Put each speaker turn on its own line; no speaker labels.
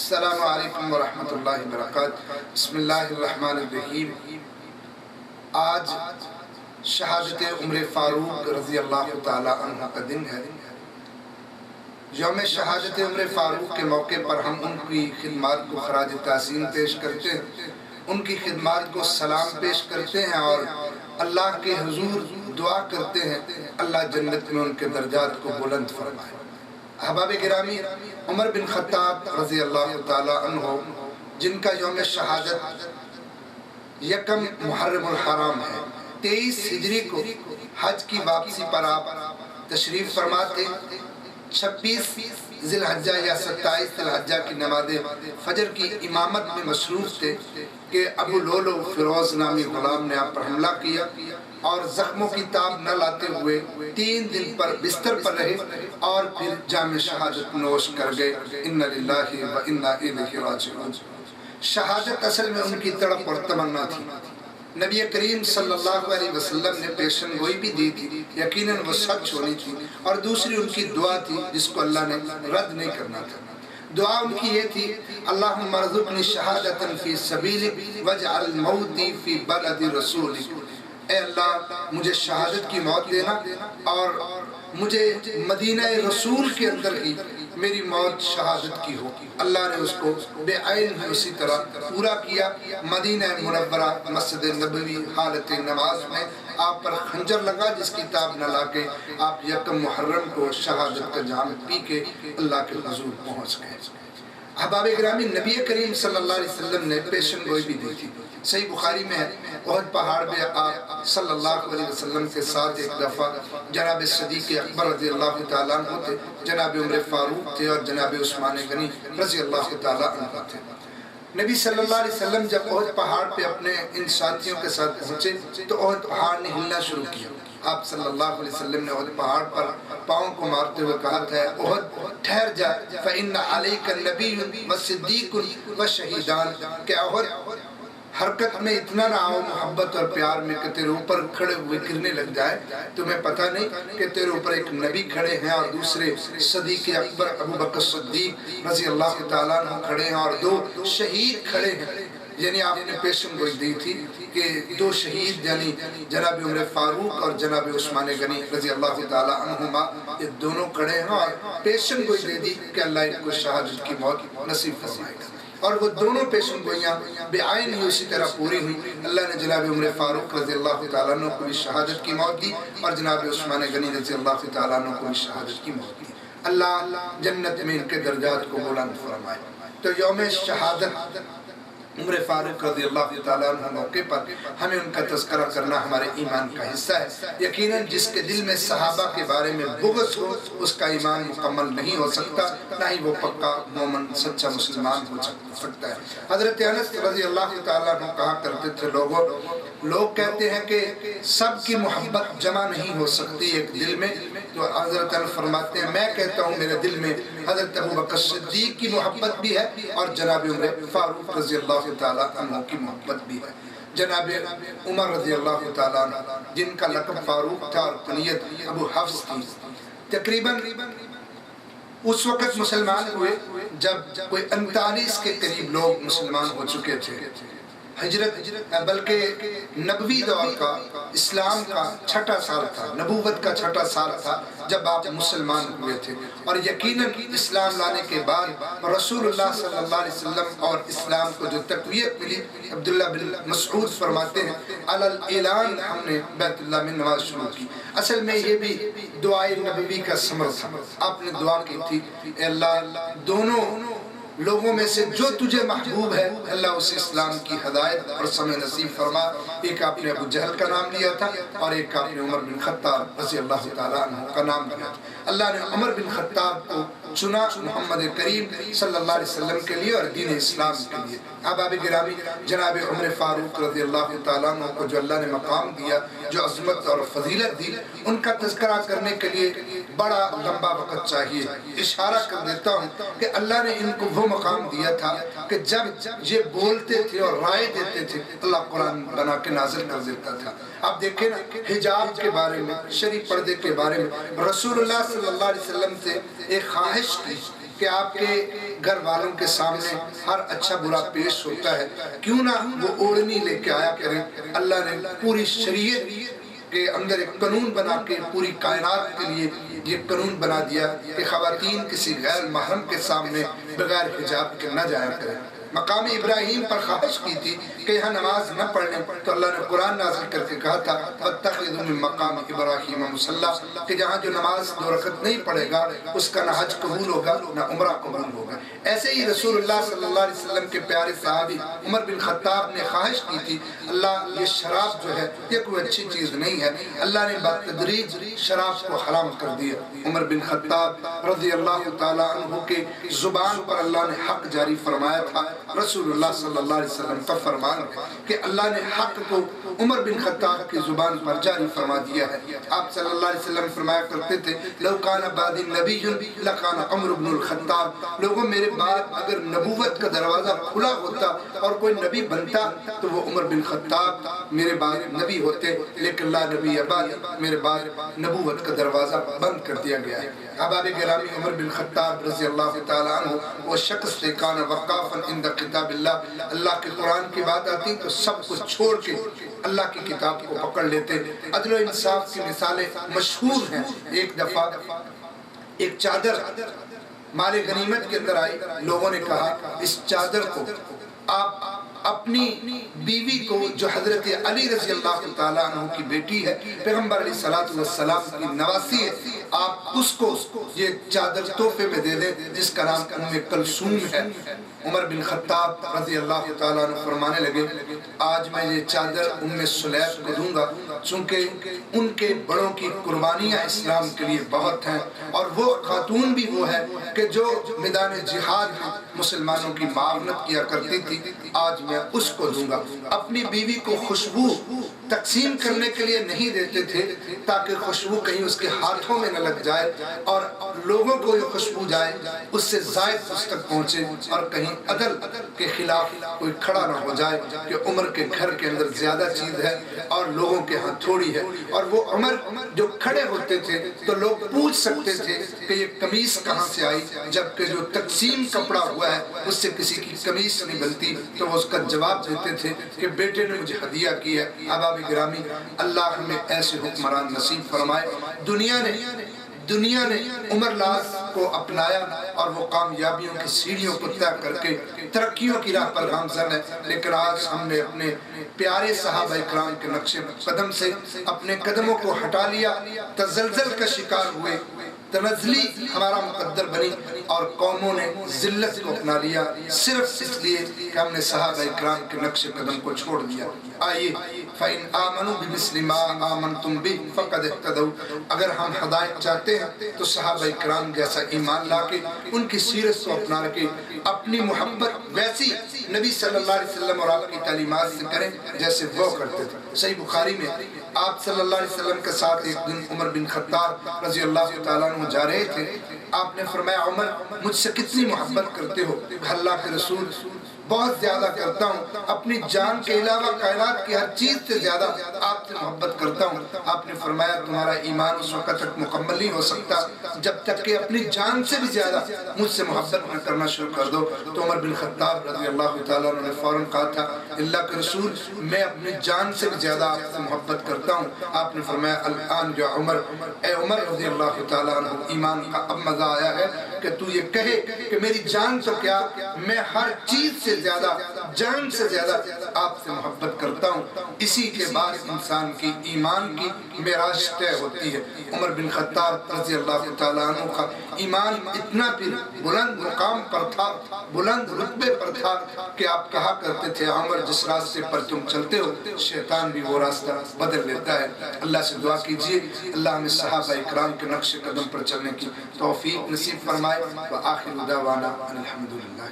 السلام علیکم ورحمۃ اللہ وبرکاتہ۔ بسم اللہ الرحمن الرحیم۔ آج شہادت عمر فاروق رضی اللہ تعالی عنہ کا دن ہے۔ یوم شہادت عمر فاروق کے موقع پر ہم ان کی خدمات کو خراج تحسین پیش کرتے ہیں، ان کی خدمات کو سلام پیش کرتے ہیں اور اللہ کے حضور دعا کرتے ہیں اللہ جنت میں ان کے درجات کو بلند فرمائے۔ احباب گرامی، عمر بن خطاب رضی اللہ تعالی عنہ جن کا یوم شہادت یکم محرم الحرام ہے، 23 ہجری کو حج کی واپسی پر آپ تشریف فرما تھے۔ 26 ذی الحجہ یا 27 ذی الحجہ کی نماز فجر کی امامت میں مصروف تھے کہ ابو لولو فیروز نامی غلام نے آپ پر حملہ کیا اور زخموں کی تاب نہ لاتے ہوئے 3 دن پر بستر پر رہے اور پھر جام شہادت نوش کر گئے۔ اِنَّ لِلَّهِ وَإِنَّا إِلَيْهِ رَاجِعُونَ۔ شہادت اصل میں ان کی تڑپ اور تمنا تھی۔ نبی کریم صلی اللہ علیہ وسلم نے پیشن گوئی بھی دی تھی، یقیناً وہ سچ ہونی تھی، اور دوسری ان کی دعا تھی جس کو اللہ نے رد نہیں کرنا تھا۔ دعا ان کی یہ تھی، اللہم ارزقنی شہادتا فی سبیلک واجعل موتی فی بلد رسولک۔ اے اللہ مجھے شہادت کی موت دینا اور مجھے مدینہ رسول کے اندر ہی میری موت شہادت کی ہو۔ اللہ نے اس کو بے عین اسی طرح پورا کیا۔ مدینہ منورہ مسجد نبوی حالت نماز میں آپ پر خنجر لگا، جس کی تاب نہ لا کے آپ یکم محرم کو شہادت کا جام پی کے اللہ کے حضور پہنچ گئے۔ احباب گرامی، نبی کریم صلی اللہ علیہ وسلم نے پیشن گوئی بھی دی تھی۔ صحیح بخاری میں ہے، احد پہاڑ پہ آپ صلی اللہ علیہ وسلم کے ساتھ ایک دفعہ جناب صدیق اکبر رضی اللہ تعالیٰ عنہ تھے، جناب عمر فاروق تھے اور جناب عثمان غنی رضی اللہ تعالیٰ عنہ تھے۔ نبی صلی اللہ علیہ وسلم جب احد پہاڑ پہ اپنے ان ساتھیوں کے ساتھ پہنچے تو احد پہاڑ نے ہلنا شروع کیا۔ آپ صلی اللہ علیہ وسلم نے احد پہاڑ پر پاؤں کو مارتے ہوئے کہا تھا، احد ٹھہر جا، فَإِنَّ عَلَيْكَ النَّبِيٌّ وَصِدِّيقٌ وَشَهِيدَانِ، کہ احد حرکت میں اتنا نہ آؤ محبت اور پیار میں کہ تیرے اوپر کھڑے ہوئے گرنے لگ جائے۔ تمہیں پتہ نہیں کہ تیرے اوپر ایک نبی کھڑے ہیں اور دوسرے صدیق اکبر ابو بکر صدیق رضی اللہ تعالیٰ عنہ کھڑے ہیں اور 2 شہید کھڑے ہیں۔ یعنی آپ نے پیشن گوئی دی تھی کہ 2 شہید یعنی جناب عمر فاروق اور جناب عثمان غنی رضی اللہ تعالیٰ عنہما، یہ دونوں کھڑے ہیں اور پیشن گوئی دے دی کہ اللہ ان کو شہادت کی موت نصیب فرمائے گا۔ اور وہ دونوں پیشن گوئیاں بے عین ہی اسی طرح پوری ہوئی۔ اللہ نے جناب عمر فاروق رضی اللہ تعالیٰ عنہ کو بھی شہادت کی موت دی اور جناب عثمان غنی رضی اللہ تعالیٰ عنہ کو بھی شہادت کی موت دی۔ اللہ جنت میں ان کے درجات کو بلند فرمائے۔ تو یوم شہادت عمر فاروق رضی اللہ تعالیٰ عنہ موقع پر ہمیں ان کا تذکرہ کرنا ہمارے ایمان کا حصہ ہے۔ یقیناً جس کے دل میں صحابہ کے بارے میں بغض ہو، اس کا ایمان مکمل نہیں ہو سکتا، نہ ہی وہ پکا مومن سچا مسلمان ہو سکتا ہے۔ حضرت انس رضی اللہ تعالیٰ عنہ کہا کرتے تھے، لوگ کہتے ہیں کہ سب کی محبت جمع نہیں ہو سکتی ایک دل میں، تو حضرت انس فرماتے ہیں میں کہتا ہوں میرے دل میں حضرت ابو بکر صدیق کی محبت بھی ہے اور جناب عمر فاروق رضی اللہ تعالیٰ عنہ کی محبت بھی ہے۔ جناب عمر رضی اللہ تعالیٰ عنہ جن کا لقب فاروق تھا اور کنیت ابو حفص تھی، تقریباً اس وقت مسلمان ہوئے جب کوئی 39 کے قریب لوگ مسلمان ہو چکے تھے۔ ہجرت بلکہ نبوی دور کا اسلام کا 6واں سال تھا، نبوت کا 6واں سال تھا جب آپ مسلمان ہوئے تھے، اور یقیناً اسلام لانے کے بعد رسول اللہ صلی اللہ علیہ وسلم اور اسلام کو جو تقویت ملی، عبداللہ بن مسعود فرماتے ہیں علی الاعلان ہم نے بیت اللہ میں نماز شروع کی۔ اصل میں یہ بھی دعائے نبوی کا ثمر تھا۔ آپ نے دعا کی تھی، اے اللہ دونوں لوگوں میں سے جو تجھے محبوب ہے اللہ اسے اسلام کی ہدایت اور سمجھ نصیب فرما۔ ایک آپ نے ابو جہل کا نام لیا تھا اور ایک آپ نے عمر بن خطاب رضی اللہ تعالیٰ عنہ کا نام لیا تھا۔ اللہ نے عمر بن خطاب کو چنا محمد کریم صلی اللہ علیہ وسلم کے لیے اور دین اسلام کے لیے۔ احباب گرامی، جناب عمر فاروق رضی اللہ تعالیٰ عنہ کو جو اللہ نے مقام دیا، جو عظمت اور فضیلت دی، ان کا تذکرہ کرنے کے لیے بڑا لمبا وقت چاہیے۔ اشارہ کر دیتا ہوں کہ اللہ نے ان کو وہ مقام دیا تھا کہ جب یہ بولتے تھے اور رائے دیتے تھے اللہ قرآن بنا کے نازل کر دیتا تھا۔ آپ دیکھیں نا، حجاب کے بارے میں، شرعی پردے کے بارے میں رسول اللہ صلی اللہ علیہ وسلم سے ایک خواہش کی کہ آپ کے گھر والوں کے سامنے ہر اچھا برا پیش ہوتا ہے، کیوں نہ وہ اوڑھنی لے کے آیا کریں۔ اللہ نے پوری شریعت کے اندر ایک قانون بنا کے پوری کائنات کے لیے یہ قانون بنا دیا کہ خواتین کسی غیر محرم کے سامنے بغیر حجاب کے نہ جایا کریں۔ مقام ابراہیم پر خواہش کی تھی کہ یہاں نماز نہ پڑھنے، تو اللہ نے قرآن نازل کر کے کہا تھا وَاتَّخِذُوا مِن مَقَامِ إِبْرَاهِيمَ مُصَلًّى، کہ جہاں جو نماز 2 رکعت نہیں پڑھے گا اس کا نہ حج قبول ہوگا نہ عمرہ قبول ہوگا۔ ایسے ہی رسول اللہ صلی اللہ علیہ وسلم کے پیارے صحابی عمر بن خطاب نے خواہش کی تھی اللہ یہ شراب جو ہے یہ کوئی اچھی چیز نہیں ہے، اللہ نے بتدریج شراب کو حرام کر دیا۔ عمر بن خطاب رضی اللہ تعالیٰ عنہ کے زبان پر اللہ نے حق جاری فرمایا تھا۔ رسول اللہ صلی اللہ علیہ وسلم کا فرمان ہے کہ اللہ نے حق کو عمر بن خطاب کی زبان پر جاری فرما دیا ہے۔ آپ صلی اللہ علیہ وسلم فرمایا کرتے تھے لو کان بعدی نبی لکان عمر بن الخطاب، لوگوں میرے بعد اگر نبوت کا دروازہ کھلا ہوتا اور کوئی نبی بنتا تو وہ عمر بن خطاب میرے بعد نبی ہوتے، لیکن لا نبی بعدی، میرے بعد نبوت کا دروازہ بند کر دیا گیا ہے۔ احباب گرامی، عمر بن خطاب رضی اللہ تعالیٰ عنہ وہ شخص سے کان وقافا عند کتاب اللہ، اللہ کے قرآن کی بات آتی تو سب کچھ چھوڑ کے اللہ کی کتاب کو پکڑ لیتے۔ عدل و انصاف کی مثالیں مشہور ہیں۔ ایک دفعہ ایک چادر مال غنیمت کے اندر آئی، لوگوں نے کہا اس چادر کو آپ اپنی بیوی کو جو حضرت علی رضی اللہ تعالیٰ عنہ کی بیٹی ہے، پیغمبر علیہ السلام کی نواسی ہے، آپ اس کو یہ چادر تحفے میں دے دیں جس کا نام ام کلثوم ہے۔ عمر بن خطاب رضی اللہ تعالیٰ عنہ فرمانے لگے آج میں یہ چادر ام سلیب کو دوں گا، چونکہ ان کے بڑوں کی قربانیاں اسلام کے لیے بہت ہیں، اور وہ خاتون بھی وہ ہے کہ جو میدان جہاد میں مسلمانوں کی معاونت کیا کرتی تھی، آج میں اس کو دوں گا۔ اپنی بیوی کو خوشبو تقسیم کرنے کے لیے نہیں دیتے تھے تاکہ خوشبو کہیں اس کے ہاتھوں میں نہ لگ جائے اور لوگوں کو یہ خوشبو جائے، اس سے زائد اس تک پہنچے اور کہیں عدل کے خلاف کوئی کھڑا نہ ہو جائے کہ عمر کے گھر کے اندر زیادہ چیز ہے اور لوگوں کے ہاں تھوڑی ہے۔ اور وہ عمر جو کھڑے ہوتے تھے تو لوگ پوچھ سکتے تھے کہ یہ قمیص کہاں سے آئی، جبکہ جو تقسیم کپڑا ہوا ہے اس سے کسی کی قمیص نہیں بنتی، تو وہ اس کا جواب دیتے تھے کہ بیٹے نے مجھے ہدیہ کی ہے۔ احباب گرامی، اللہ ہمیں ایسے حکمران نصیب فرمائے۔ دنیا نے عمر لاز کو اپنایا اور وہ کامیابیوں کی سیڑھیوں کو طے کر کے ترقیوں کی راہ پر گامزن ہے، لیکن آج ہم نے اپنے پیارے صحابہ اکرام کے نقش قدم سے اپنے قدموں کو ہٹا لیا، تزلزل کا شکار ہوئے، تنزلی ہمارا مقدر بنی اور قوموں نے ذلت کو اپنا لیا صرف اس لیے کہ ہم نے صحابہ اکرام کے نقش قدم کو چھوڑ دیا۔ آئیے فَإِنْ آمَنُوا بِمِثْلِ مَا آمَنْتُمْ بِهِ فَقَدِ اهْتَدَوْا، اگر ہم ہدایت چاہتے ہیں تو صحابہ اکرام جیسا ایمان لا کے ان کی سیرت کو اپنا کے اپنی محبت ویسی نبی صلی اللہ علیہ وسلم اور آپ کی تعلیمات سے کریں جیسے وہ کرتے تھے۔ صحیح بخاری میں آپ صلی اللہ علیہ وسلم کے ساتھ ایک دن عمر بن خطاب رضی اللہ تعالیٰ عنہ جا رہے تھے، آپ نے فرمایا عمر مجھ سے کتنی محبت کرتے ہو؟ اللہ کے رسول بہت زیادہ کرتا ہوں، اپنی جان کے علاوہ کائنات کی ہر چیز سے زیادہ آپ سے محبت کرتا ہوں۔ آپ نے فرمایا تمہارا ایمان اس وقت تک مکمل نہیں ہو سکتا جب تک کہ اپنی جان سے بھی زیادہ مجھ سے محبت نہ کرنا شروع کر دو۔ تو عمر بن خطاب رضی اللہ تعالیٰ عنہ نے فوراً کہا تھا اللہ کے رسول میں اپنی جان سے بھی زیادہ آپ سے محبت کرتا ہوں۔ آپ نے فرمایا الان یا عمر، اے عمر رضی اللہ تعالیٰ عنہ، ایمان کا اب مزہ آیا ہے کہ تو یہ کہے کہ میری جان تو کیا میں ہر چیز سے زیادہ، جان سے زیادہ آپ سے محبت کرتا ہوں۔ اسی کے بعد انسان کی ایمان کی معراج طے ہوتی ہے۔ عمر بن خطاب رضی اللہ تعالیٰ عنہ کا ایمان اتنا پھر بلند مقام پر تھا، بلند رتبے پر تھا کہ آپ کہا کرتے تھے عمر جس راستے پر تم چلتے ہو شیطان بھی وہ راستہ بدل لیتا ہے۔ اللہ سے دعا کیجئے اللہ ہمیں صحابہ اکرام کے نقش قدم پر چلنے کی توفیق نصیب فرمائے۔ وآخر دعوانا الحمدللہ۔